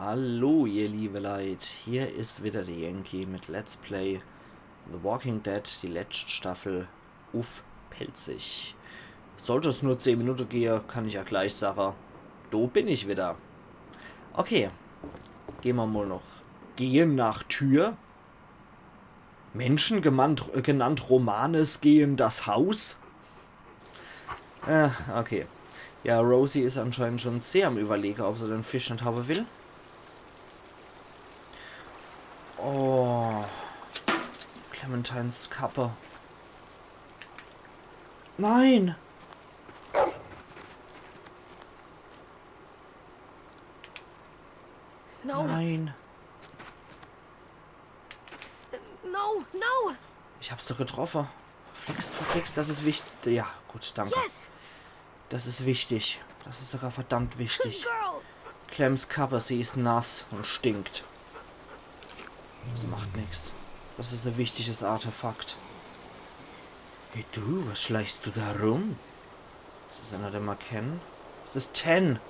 Hallo ihr liebe Leute, hier ist wieder der Yankee mit Let's Play The Walking Dead, die letzte Staffel auf Pelzig. Sollte es nur 10 Minuten gehen, kann ich ja gleich sagen, da bin ich wieder. Okay, gehen wir mal noch. Gehen nach Tür. Menschen genannt Romanes gehen das Haus. Okay. Ja, Rosie ist anscheinend schon sehr am Überlegen, ob sie den Fisch nicht haben will. Oh. Clementines Kappe. Nein! No. Nein. No, no. Ich hab's doch getroffen. Verflixt, das ist wichtig. Ja, gut, danke. Yes. Das ist wichtig. Das ist sogar verdammt wichtig. Girl. Clems Kappe, sie ist nass und stinkt. Das macht nichts. Das ist ein wichtiges Artefakt. Hey du, was schleichst du da rum? Ist das einer, den wir kennen? Das ist 10.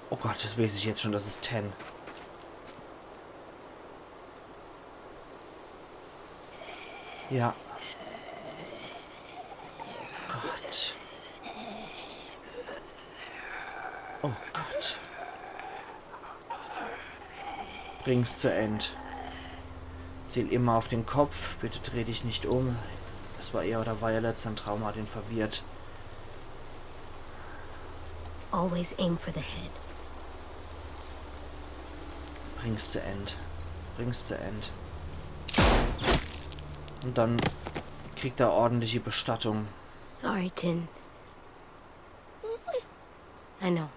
Oh Gott, das weiß ich jetzt schon, das ist 10. Ja. Gott. Oh Gott. Bring's zu End. Ziel immer auf den Kopf. Bitte dreh dich nicht um. Das war er oder Violet. Sein Trauma hat ihn verwirrt. Always aim for the head. Bring's zu End. Bring's zu End. Und dann kriegt er ordentliche Bestattung. Sorry, Tin. I know.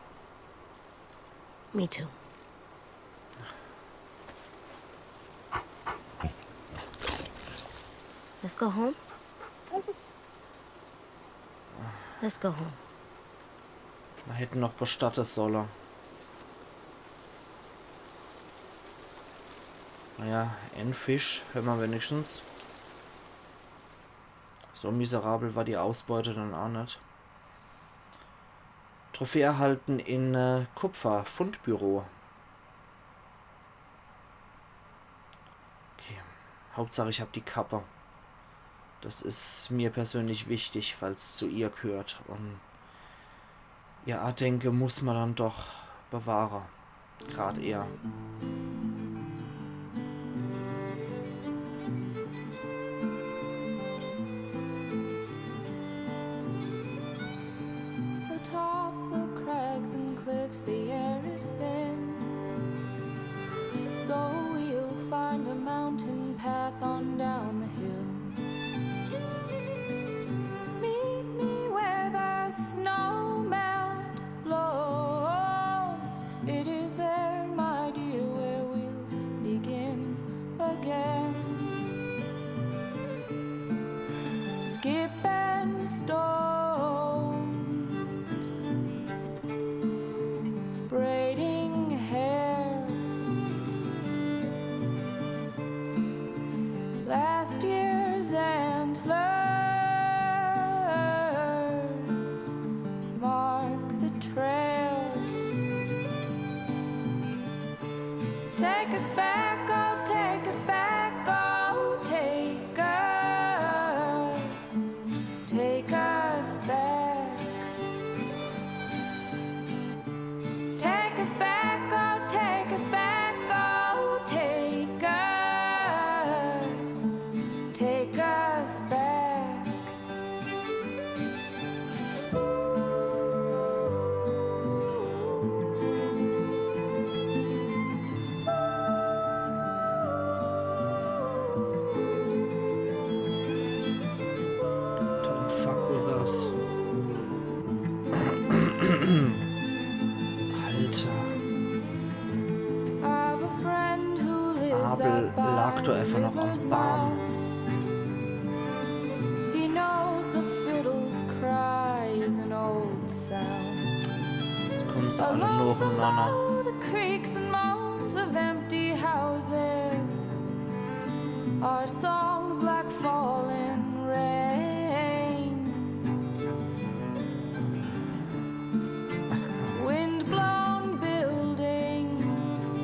Me too. Let's go home. Let's go home. Wir hätten noch bestattet sollen. Naja, ein Fisch, hören wir wenigstens. So miserabel war die Ausbeute dann auch nicht. Trophäe erhalten in Kupfer, Fundbüro. Okay. Hauptsache ich habe die Kappe. Das ist mir persönlich wichtig, weil es zu ihr gehört. Und ja, denke, muss man dann doch bewahren. Gerade er. Atop the crags and cliffs, the air is thin. So we'll find a mountain path on down the hill. Meet me where the snow melt flows. It is there, my dear, where we'll begin again. Skip and stones, braiding hair. Last year's antlers mark the trail. Take us back, oh, take us back, oh, take us back. Take us back, oh, take us back, oh, take us back. Don't fuck with us. Alter. I've a friend who lives Abel up by lag doch the einfach noch river's am Baum. mouth. He knows the fiddle's cry is an old sound. Jetzt kommen sie alle Along nacheinander. the creaks and moans of empty houses are songs like falling rain. Wind-blown buildings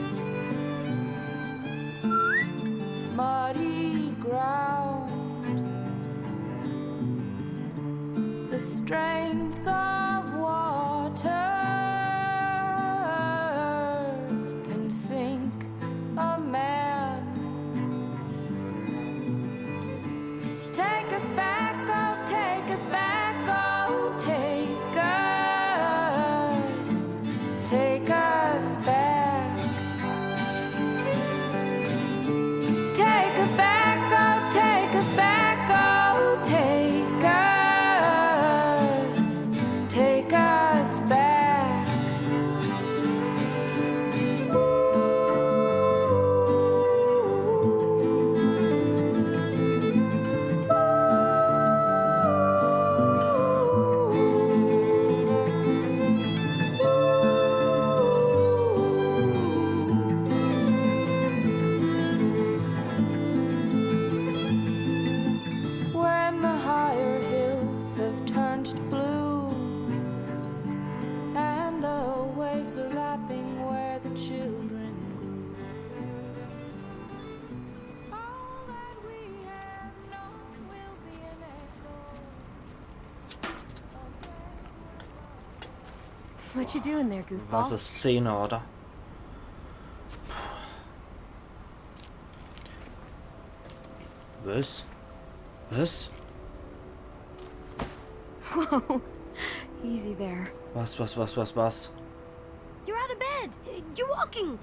What you doing there, goofball? Wasserszene, oder? Was? Was? Whoa. Easy there. Was? You're out of bed. You're walking.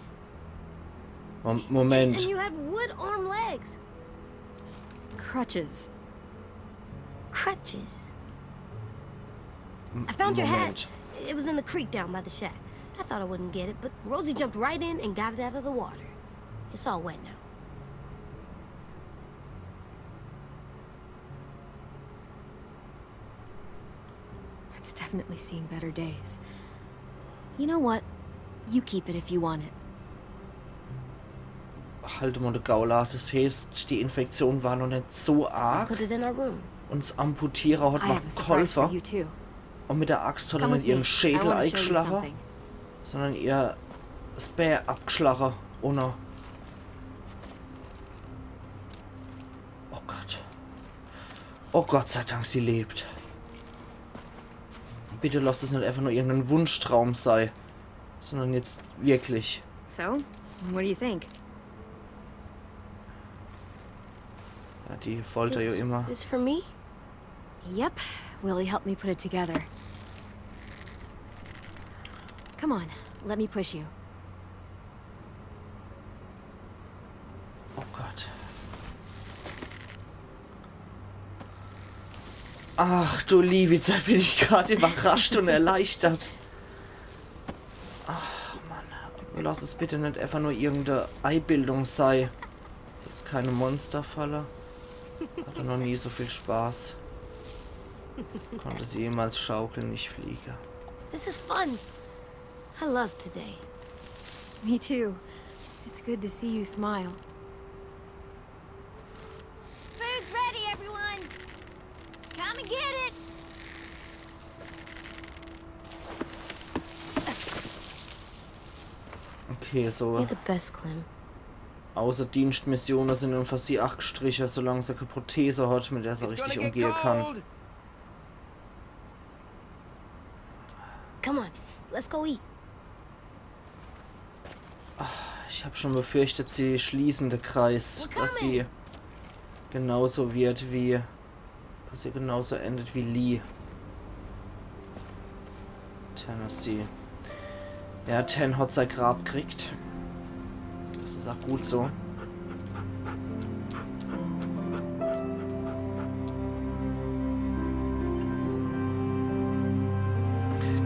Moment. And you have wood arm legs. Crutches. Crutches. I found your hat. Moment. It was in the creek down by the shack. I thought I wouldn't get it, but Rosie jumped right in and got it out of the water. It's all wet now. It's definitely seen better days. You know what? You keep it if you want it. Halt mal, Gaula. Das heißt, die Infektion war noch nicht so arg. Put it in our room. Und das Amputierer hat I noch have a surprise for geholfen. you too. Und mit der Axt hat er Come nicht with me. ihren I Schädel want to show you eingeschlagen, something. sondern ihr das Bär abgeschlagen. Ohne. Oh Gott. Oh Gott sei Dank, sie lebt. Bitte lass es nicht einfach nur irgendein Wunschtraum sein, sondern jetzt wirklich. So, what do you think? Ja, die Folter ja immer. It's for me? Yep, Willie helped me put it together. Come on, let me push you. Oh Gott. Ach du liebe Zeit, bin ich gerade überrascht und erleichtert. Ach Mann, lass es bitte nicht einfach nur irgendeine Eibildung sei. Das ist keine Monsterfalle. Hatte noch nie so viel Spaß. Konnte sie jemals schaukeln, ich fliege. This is fun. I love today. Me too. It's good to see you smile. Food's ready, everyone. Come and get it. Okay, so You're the best, Clem. außer Dienstmissionen sind und für sie 8 Striche, solange sie keine Prothese hat, mit der sie richtig umgehen kann. Come on, let's go eat. Ich habe schon befürchtet, sie schließen den Kreis, dass sie genauso wird wie, dass sie genauso endet wie Lee. Tennessee. Ja, Ten hat sein Grab gekriegt. Das ist auch gut so.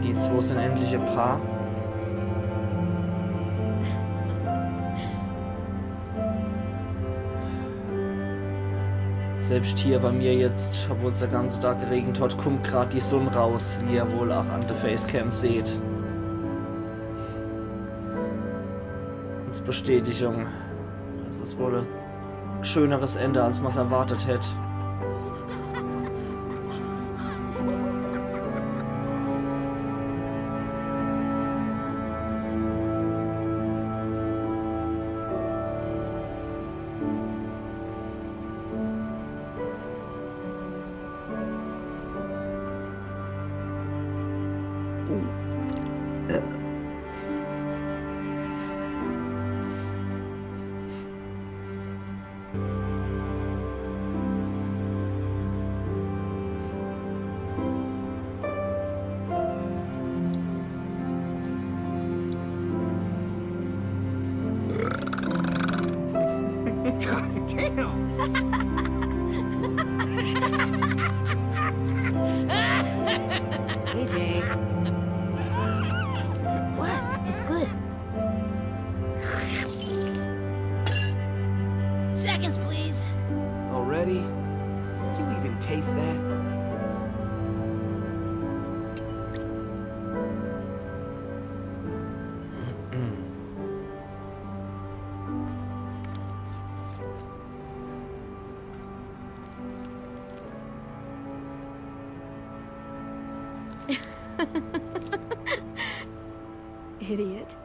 Die zwei sind endlich ein Paar. Selbst hier bei mir jetzt, obwohl es der ganze Tag geregnet hat, kommt gerade die Sonne raus, wie ihr wohl auch an der Facecam seht. Als Bestätigung. Das ist wohl ein schöneres Ende, als man es erwartet hätte. Hey, Jay. What? It's good. Seconds, please. Already? You even taste that? Idiot.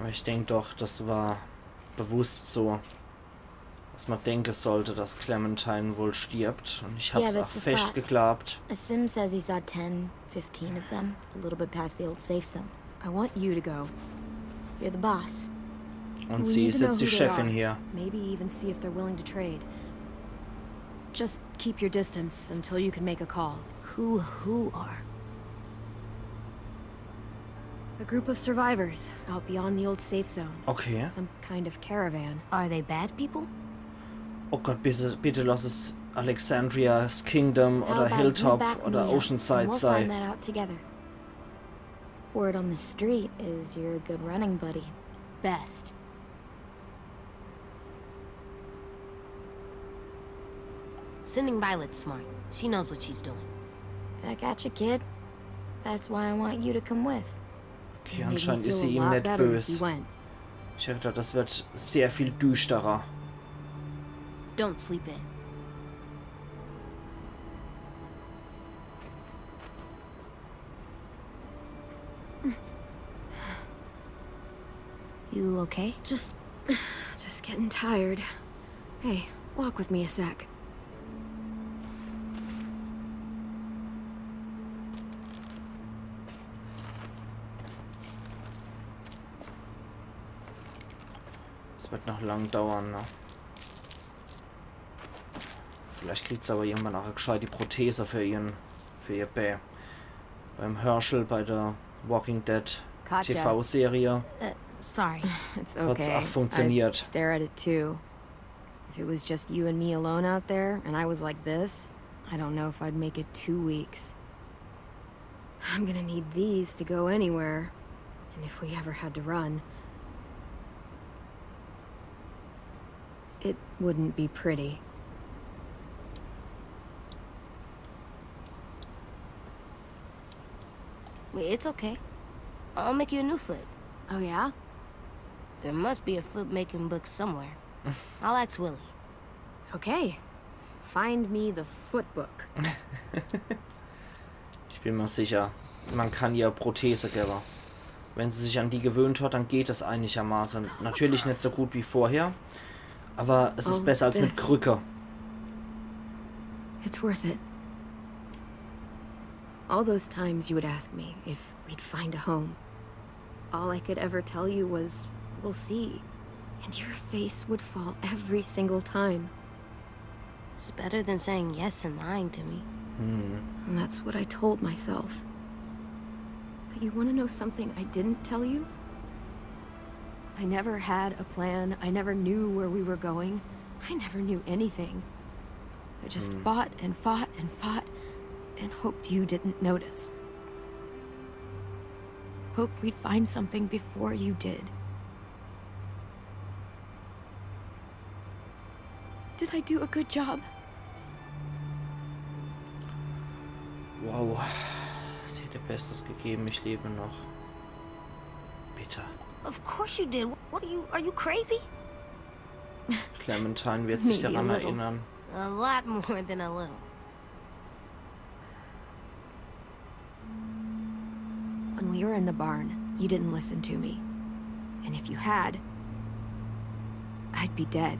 Aber ich denke doch, das war bewusst so, dass man denken sollte, dass Clementine wohl stirbt. Und ich hab's Yeah, auch that's the fest spot. geglaubt. A sim says he saw 10, 15 of them, a little bit past the old safe zone. I want you to go. You're the boss. Und We sie need ist to know jetzt die who they Chefin are. hier. Maybe even see if they're willing to trade. Just keep your distance until you can make a call. Who are? A group of survivors out beyond the old safe zone. Okay. Some kind of caravan. Are they bad people? Oh Gott, bitte lass es Alexandria's Kingdom How oder about you Hilltop back oder me up, Oceanside and we'll sei. find that out together. Word on the street is you're a good running buddy. Best. Sending Violet's smart. She knows what she's doing. Back at you, kid. That's why I want you to come with. Okay, Made me anscheinend ist feel sie a ihm lot nicht better if böse. you went. Ich dachte, das wird sehr viel düsterer. Don't sleep in. You okay? Just getting tired. Hey, walk with me a sec. Es wird noch lang dauern, ne? Vielleicht kriegt sie aber irgendwann auch eine gescheite Prothese für ihr Bär. Beim Herschel bei der Walking Dead Katja. TV-Serie. Sorry. It's Hat's okay. auch funktioniert. I'd stare at it too. If it was just you and me alone out there, and I was like this, I don't know if I'd make it 2 weeks. I'm gonna need these to go anywhere. And if we ever had to run, it wouldn't be pretty. It's okay. I'll make you a new foot. Oh yeah? There must be a foot-making book somewhere. I'll ask Willie. Okay. Find me the foot book. Ich bin mir sicher, man kann ihr Prothese geben. Wenn sie sich an die gewöhnt hat, dann geht es einigermaßen. Natürlich nicht so gut wie vorher, aber es ist Oh, besser als mit this. Krücke. It's worth it. All those times you would ask me if we'd find a home. All I could ever tell you was, we'll see. And your face would fall every single time. It's better than saying yes and lying to me. And that's what I told myself. But you want to know something I didn't tell you? I never had a plan. I never knew where we were going. I never knew anything. I just fought and fought and fought and hoped you didn't notice. Hoped we'd find something before you did. Did I do a good job? Wow. Sie hat ihr Bestes gegeben, ich lebe noch. Bitte. Of course you did. What are you crazy? Clementine wird sich Maybe a daran little. erinnern. A lot more than a little. When we were in the barn, you didn't listen to me. And if you had, I'd be dead.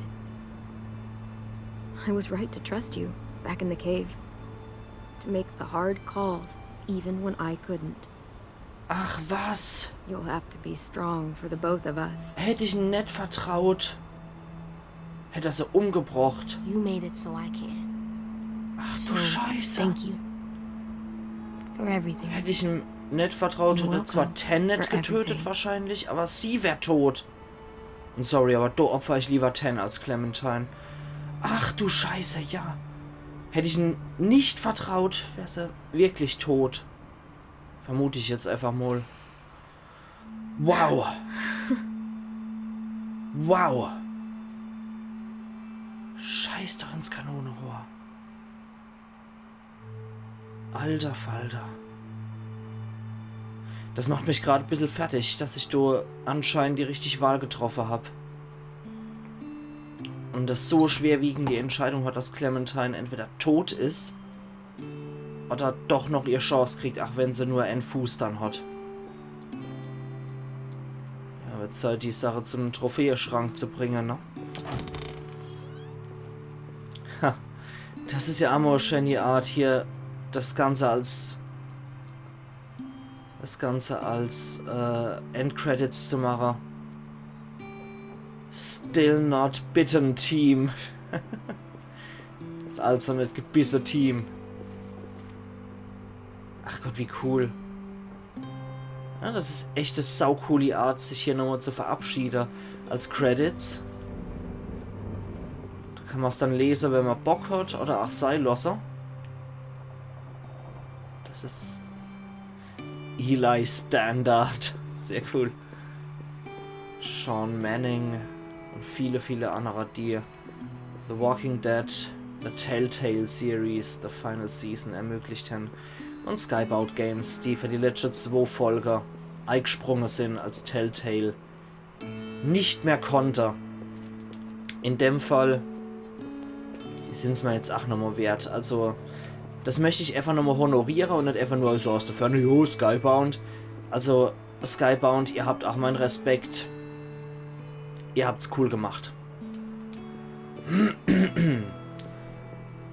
I was right to trust you, back in the cave. To make the hard calls, even when I couldn't. Ach was, You'll have to be strong for the both of us. hätte ich ihn nicht vertraut, hätte er sie umgebracht. You made it so I can. Ach So, du Scheiße. thank you. For everything. Hätte ich ihm nicht vertraut, You're hätte zwar welcome Tenet for getötet everything. wahrscheinlich, aber sie wäre tot. Und sorry, aber da opfer ich lieber Ten als Clementine. Ach du Scheiße, ja. Hätte ich ihn nicht vertraut, wäre sie wirklich tot. Vermute ich jetzt einfach mal. Wow. Wow. Scheiß doch ins Kanonenrohr. Alter Falter. Das macht mich gerade ein bisschen fertig, dass ich da anscheinend die richtige Wahl getroffen habe. Und das so schwerwiegend die Entscheidung hat, dass Clementine entweder tot ist oder doch noch ihr Chance kriegt, auch wenn sie nur einen Fuß dann hat. Ja, wird Zeit, die Sache zum Trophäeschrank zu bringen, ne? Ha. Das ist ja auch mal eine Art, hier das Ganze als Endcredits zu machen. Still not bitten Team. Das also nicht gebisse Team. Ach Gott, wie cool. Ja, das ist echt eine saucoole Art, sich hier nochmal zu verabschieden als Credits. Da kann man es dann lesen, wenn man Bock hat oder auch sei lassen. Das ist Eli Standard. Sehr cool. Sean Manning und viele, viele andere, die The Walking Dead, The Telltale Series, The Final Season ermöglicht haben. Und Skybound Games, die für die letzten 2 Folgen eingesprungen sind als Telltale nicht mehr konnte. In dem Fall sind es mir jetzt auch nochmal wert. Also, das möchte ich einfach nochmal honorieren und nicht einfach nur so aus der Ferne, jo, Skybound. Also, Skybound, ihr habt auch meinen Respekt. Ihr habt's cool gemacht.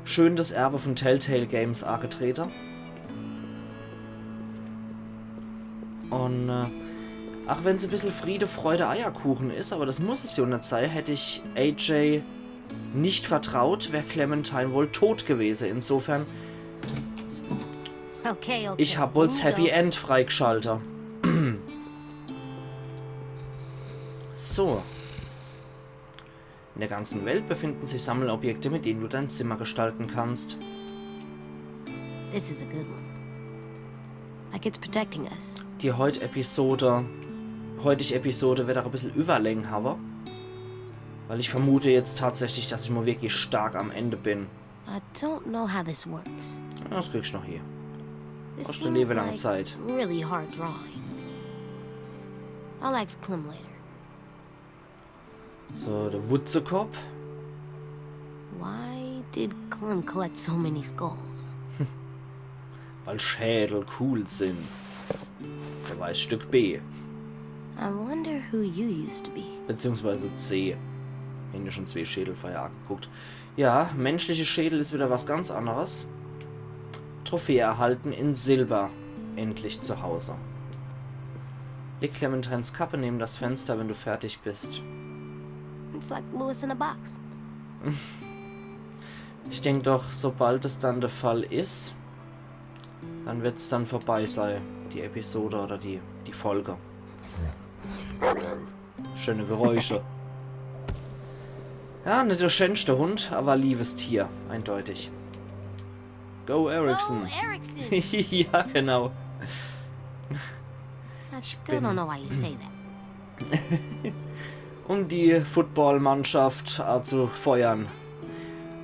Schön das Erbe von Telltale Games angetreten. Und auch wenn es ein bisschen Friede, Freude, Eierkuchen ist, aber das muss es ja nicht sein, hätte ich AJ nicht vertraut, wäre Clementine wohl tot gewesen. Insofern, Okay. ich habe wohl das Happy End freigeschaltet. So. In der ganzen Welt befinden sich Sammelobjekte, mit denen du dein Zimmer gestalten kannst. This is a good one. Like it's protecting us. Die heutige Episode wird auch ein bisschen Überlängen haben. Weil ich vermute jetzt tatsächlich, dass ich mal wirklich stark am Ende bin. I don't know how this works. Ja, das kriegst du noch hier. This Hast du eine seems Leben lang like Zeit. really hard drawing. I'll ask Clem later. So, der Wutzekopf. Why did Clem collect so many skulls? Weil Schädel cool sind. Der weiß Stück B. I wonder who you used to be. Beziehungsweise C. Hände schon 2 Schädelfeier angeguckt. Ja, menschliche Schädel ist wieder was ganz anderes. Trophäe erhalten in Silber. Endlich zu Hause. Leg Clementines Kappe neben das Fenster, wenn du fertig bist. It's like Lewis in a box. Ich denke doch, sobald es dann der Fall ist, dann wird es dann vorbei sein, die Episode oder die Folge. Schöne Geräusche. Ja, nicht der schönste Hund, aber ein liebes Tier, eindeutig. Go Ericsson. Oh, Erickson! Ja, genau. I still don't know why you say that. Um die Footballmannschaft zu feuern.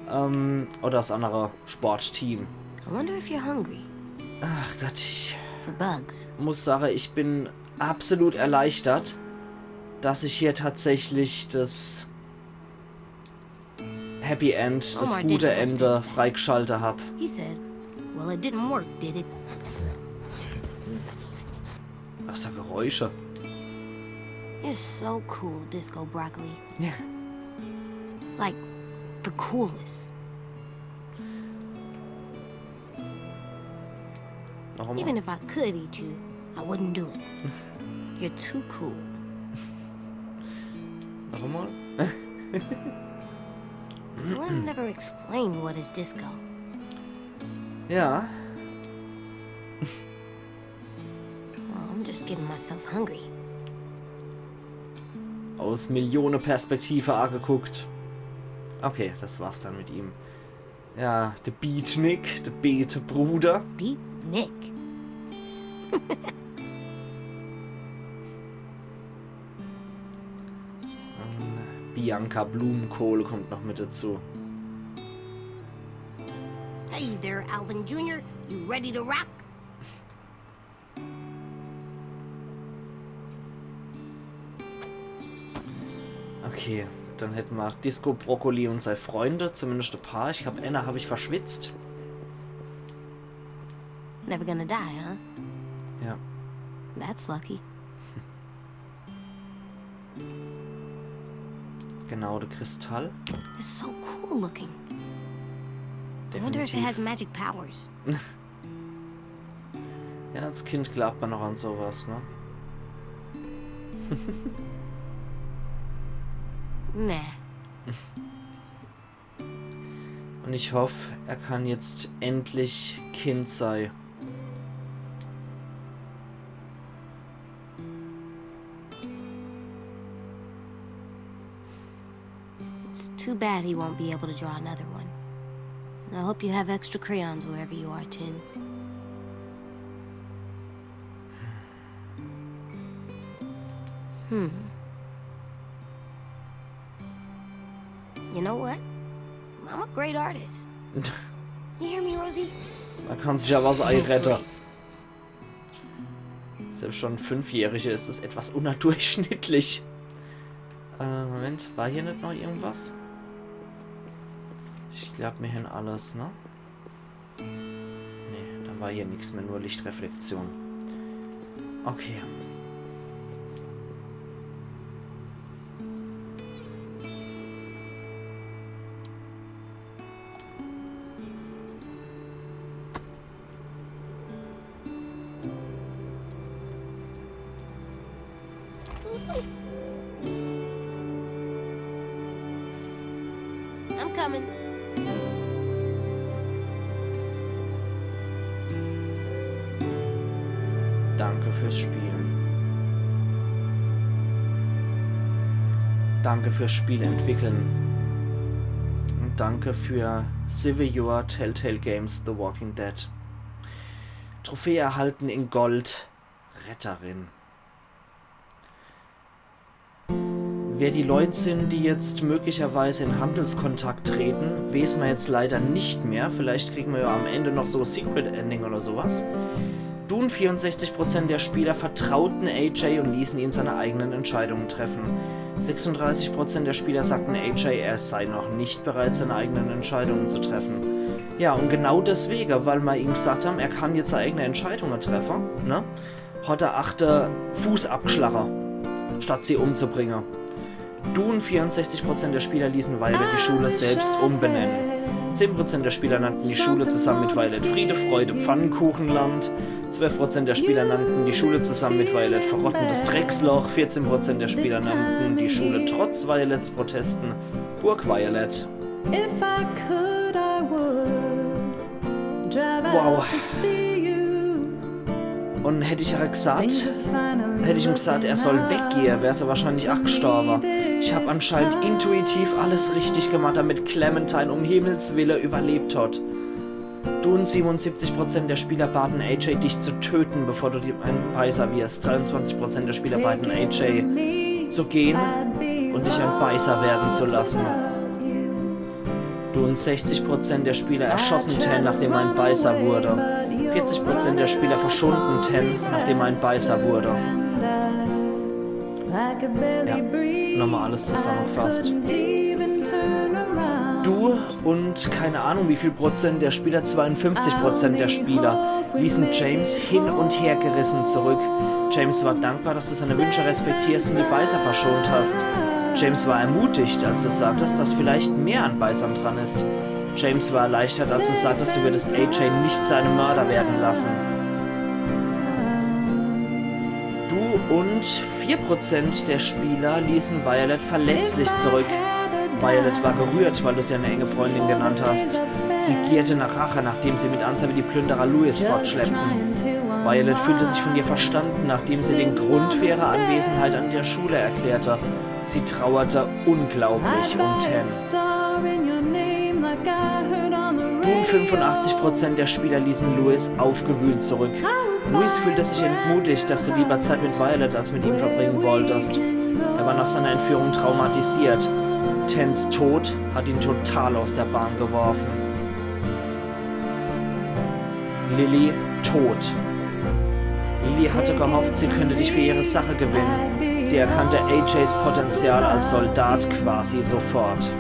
Oder das andere Sportteam. I wonder if you're hungry. Ach Gott, ich For bugs. muss sagen, ich bin absolut erleichtert, dass ich hier tatsächlich das Happy End, das Omar gute didn't like Ende this. freigeschaltet habe. He said, well, it didn't work, did it? Was für Geräusche. You're so cool, Disco Broccoli. Ja. Like, the coolest. Noch einmal. Even if I could eat you, I wouldn't do it. You're too cool. Noch einmal. Clem never explained what is disco. Ja. Well, I'm just getting myself hungry. Aus Millionenperspektive angeguckt. Okay, das war's dann mit ihm. Ja, der Beatnik, der Bete-Bruder. Beat Nick. Bianca Blumenkohl kommt noch mit dazu. Hey there, Alvin Jr. You ready to rock? Okay, dann hätten wir Disco Brokkoli und seine Freunde, zumindest ein paar. Ich glaube, Anna habe ich verschwitzt. Never gonna die, huh? Ja. That's lucky. Genau, der Kristall. It's so cool looking. I wonder if it has magic powers. Ja, als Kind glaubt man noch an sowas, ne? Nah. Und ich hoffe, er kann jetzt endlich Kind sein. It's too bad he won't be able to draw another one. I hope you have extra crayons wherever you are, Tin. You know what? I'm a great artist. You hear me, Rosie? Man kann sich ja was einretten. Selbst schon 5-Jährige ist das etwas unterdurchschnittlich. Moment, war hier nicht noch irgendwas? Ich glaube, wir haben alles, ne? Ne, da war hier nichts mehr, nur Lichtreflexion. Okay. I'm coming. Danke fürs Spielen. Danke fürs Spiel entwickeln. Und danke für Civil War Telltale Games The Walking Dead. Trophäe erhalten in Gold. Retterin. Wer die Leute sind, die jetzt möglicherweise in Handelskontakt treten, wissen wir jetzt leider nicht mehr. Vielleicht kriegen wir ja am Ende noch so Secret Ending oder sowas. Dune 64% der Spieler vertrauten AJ und ließen ihn seine eigenen Entscheidungen treffen. 36% der Spieler sagten AJ, er sei noch nicht bereit, seine eigenen Entscheidungen zu treffen. Ja, und genau deswegen, weil wir ihm gesagt haben, er kann jetzt seine eigenen Entscheidungen treffen, ne, hat er 8 Fuß abgeschlagen, statt sie umzubringen. Dune 64% der Spieler ließen Violet die Schule selbst umbenennen. 10% der Spieler nannten die Schule zusammen mit Violet Friede, Freude, Pfannkuchenland. 12% der Spieler nannten die Schule zusammen mit Violet verrottendes Drecksloch. 14% der Spieler nannten die Schule trotz Violets Protesten Burg Violet. Wow. Und hätte ich ja gesagt, hätte ich ihm gesagt, er soll weggehen, wäre er wahrscheinlich auch gestorben. Ich habe anscheinend intuitiv alles richtig gemacht, damit Clementine um Himmels Willen überlebt hat. Du und 77% der Spieler baten AJ, dich zu töten, bevor du ein Beißer wirst. 23% der Spieler baten AJ zu gehen und dich ein Beißer werden zu lassen. Du und 60% der Spieler erschossen Ten, nachdem er ein Beißer wurde. 40% der Spieler verschunden Ten, nachdem er ein Beißer wurde. Ja, nochmal alles zusammengefasst. Du und keine Ahnung wie viel Prozent der Spieler, 52% der Spieler, ließen James hin und her gerissen zurück. James war dankbar, dass du seine Wünsche respektierst und die Beißer verschont hast. James war ermutigt, als du sagtest, dass vielleicht mehr an Beißern dran ist. James war erleichtert, als du sagtest, du würdest AJ nicht seinen Mörder werden lassen. Du und 4% der Spieler ließen Violet verletzlich zurück. Violet war gerührt, weil du sie eine enge Freundin genannt hast. Sie gierte nach Rache, nachdem sie mit Anzahl wie die Plünderer Louis fortschleppten. Violet fühlte sich von ihr verstanden, nachdem sie den Grund für ihre Anwesenheit an der Schule erklärte. Sie trauerte unglaublich um Ten. Nun 85% der Spieler ließen Louis aufgewühlt zurück. Louis fühlte sich entmutigt, dass du lieber Zeit mit Violet als mit ihm verbringen wolltest. Er war nach seiner Entführung traumatisiert. Tens Tod hat ihn total aus der Bahn geworfen. Lily tot. Lily hatte gehofft, sie könnte dich für ihre Sache gewinnen. Sie erkannte AJs Potenzial als Soldat quasi sofort.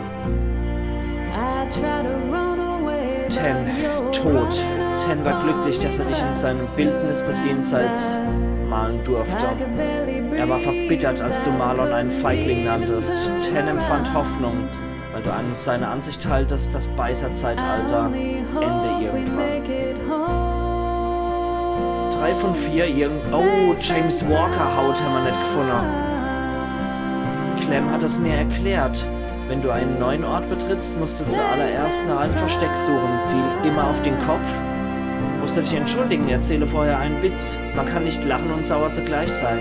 Ten, tot. Ten war glücklich, dass er dich in seinem Bildnis des Jenseits malen durfte. Er war verbittert, als du Marlon einen Feigling nanntest. Ten empfand Hoffnung, weil du an seiner Ansicht haltest, das Beißer-Zeitalter ende irgendwann. 3 von 4 Oh, James Walker Haut haben wir nicht gefunden. Clem hat es mir erklärt. Wenn du einen neuen Ort betrittst, musst du zuallererst nach einem Versteck suchen. Ziel immer auf den Kopf. Musst du dich entschuldigen, erzähle vorher einen Witz. Man kann nicht lachen und sauer zugleich sein.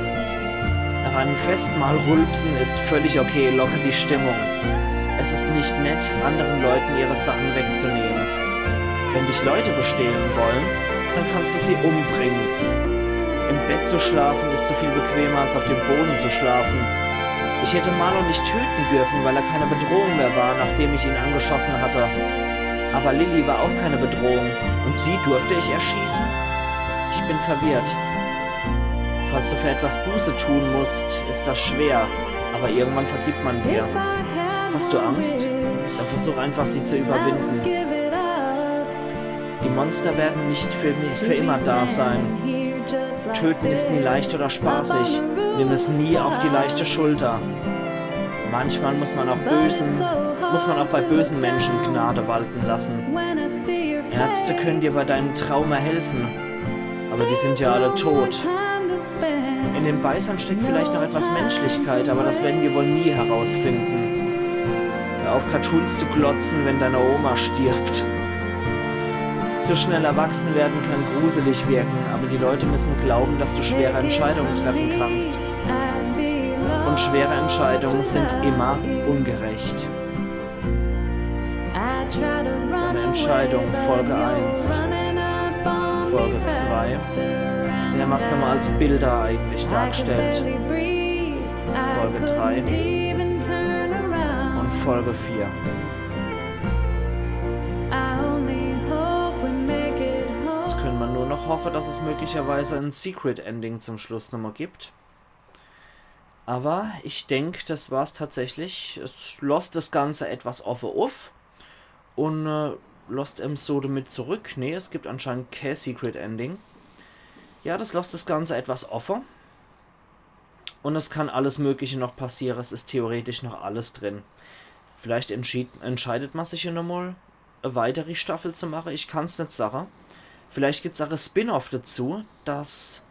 Nach einem Festmahl rülpsen ist völlig okay, locker die Stimmung. Es ist nicht nett, anderen Leuten ihre Sachen wegzunehmen. Wenn dich Leute bestehlen wollen, dann kannst du sie umbringen. Im Bett zu schlafen ist so viel bequemer, als auf dem Boden zu schlafen. Ich hätte Marlon nicht töten dürfen, weil er keine Bedrohung mehr war, nachdem ich ihn angeschossen hatte. Aber Lily war auch keine Bedrohung. Und sie durfte ich erschießen? Ich bin verwirrt. Falls du für etwas Buße tun musst, ist das schwer. Aber irgendwann vergibt man dir. Hast du Angst? Dann versuch einfach, sie zu überwinden. Die Monster werden nicht für immer da sein. Töten ist nie leicht oder spaßig. Nimm es nie auf die leichte Schulter. Manchmal muss man auch bei bösen Menschen Gnade walten lassen. Ärzte können dir bei deinem Trauma helfen. Aber die sind ja alle tot. In den Beißern steckt vielleicht noch etwas Menschlichkeit, aber das werden wir wohl nie herausfinden. Hör auf, Cartoons zu glotzen, wenn deine Oma stirbt. Zu schnell erwachsen werden kann gruselig wirken, aber die Leute müssen glauben, dass du schwere Entscheidungen treffen kannst. Und schwere Entscheidungen sind immer ungerecht. Eine Entscheidung, Folge 1, Folge 2. Der haben wir es nochmal als Bilder eigentlich dargestellt. Folge 3 und Folge 4. Jetzt können wir nur noch hoffen, dass es möglicherweise ein Secret Ending zum Schluss nochmal gibt. Aber ich denke, das war es tatsächlich. Es lässt das Ganze etwas offen auf und lässt Episode mit zurück. Ne, es gibt anscheinend kein Secret Ending. Ja, das lässt das Ganze etwas offen. Und es kann alles Mögliche noch passieren. Es ist theoretisch noch alles drin. Vielleicht entscheidet man sich ja nochmal, eine weitere Staffel zu machen. Ich kann es nicht sagen. Vielleicht gibt es auch ein Spin-off dazu, dass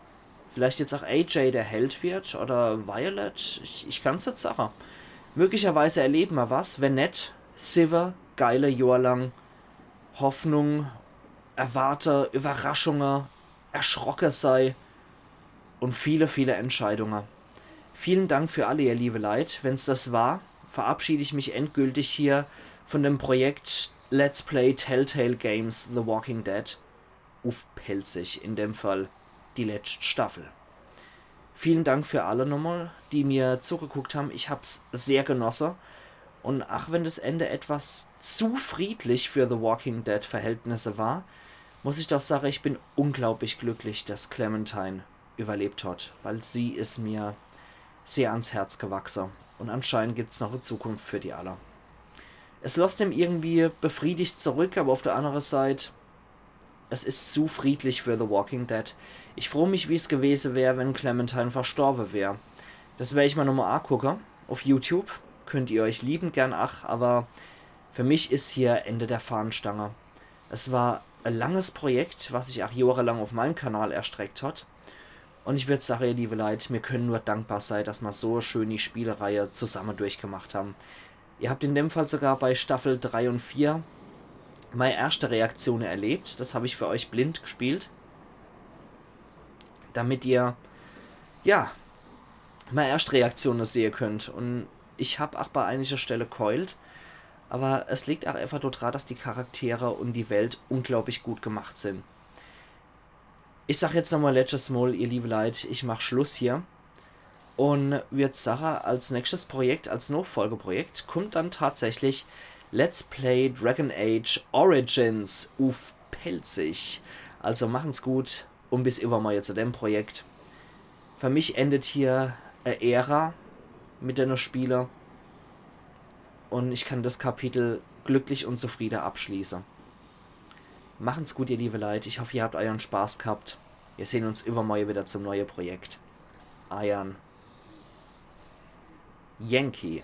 vielleicht jetzt auch AJ der Held wird oder Violet. Ich kann es nicht sagen. Möglicherweise erleben wir was. Wenn nicht, 7 geile Jahre lang Hoffnung, Erwarte, Überraschungen, erschrocken sei und viele, viele Entscheidungen. Vielen Dank für alle, ihr liebe Leute. Wenn es das war, verabschiede ich mich endgültig hier von dem Projekt Let's Play Telltale Games The Walking Dead. Pelzig, in dem Fall die letzte Staffel. Vielen Dank für alle nochmal, die mir zugeguckt haben. Ich hab's sehr genossen. Und ach, wenn das Ende etwas zu friedlich für The Walking Dead Verhältnisse war, muss ich doch sagen, ich bin unglaublich glücklich, dass Clementine überlebt hat, weil sie ist mir sehr ans Herz gewachsen. Und anscheinend gibt es noch eine Zukunft für die alle. Es lässt ihm irgendwie befriedigt zurück, aber auf der anderen Seite, es ist zu friedlich für The Walking Dead. Ich freue mich, wie es gewesen wäre, wenn Clementine verstorben wäre. Das werde ich mal nochmal angucken. Auf YouTube könnt ihr euch liebend gern aber für mich ist hier Ende der Fahnenstange. Es war ein langes Projekt, was sich auch jahrelang auf meinem Kanal erstreckt hat. Und ich würde sagen, ihr liebe Leute, wir können nur dankbar sein, dass wir so schön die Spielereihe zusammen durchgemacht haben. Ihr habt in dem Fall sogar bei Staffel 3 und 4 meine erste Reaktion erlebt. Das habe ich für euch blind gespielt. Damit ihr, ja, meine erste Reaktion sehen könnt. Und ich habe auch bei einiger Stelle keult. Aber es liegt auch einfach daran, dass die Charaktere und die Welt unglaublich gut gemacht sind. Ich sage jetzt nochmal letztes Mal, ihr liebe Leute, ich mache Schluss hier. Und wird Sache als nächstes Projekt, als Nachfolgeprojekt, kommt dann tatsächlich Let's Play Dragon Age Origins auf Pelzig. Also machen's gut und bis übermorgen zu dem Projekt. Für mich endet hier eine Ära mit den Spielen. Und ich kann das Kapitel glücklich und zufrieden abschließen. Machen's gut, ihr liebe Leute. Ich hoffe, ihr habt euren Spaß gehabt. Wir sehen uns übermorgen wieder zum neuen Projekt. Ayan. Yankee.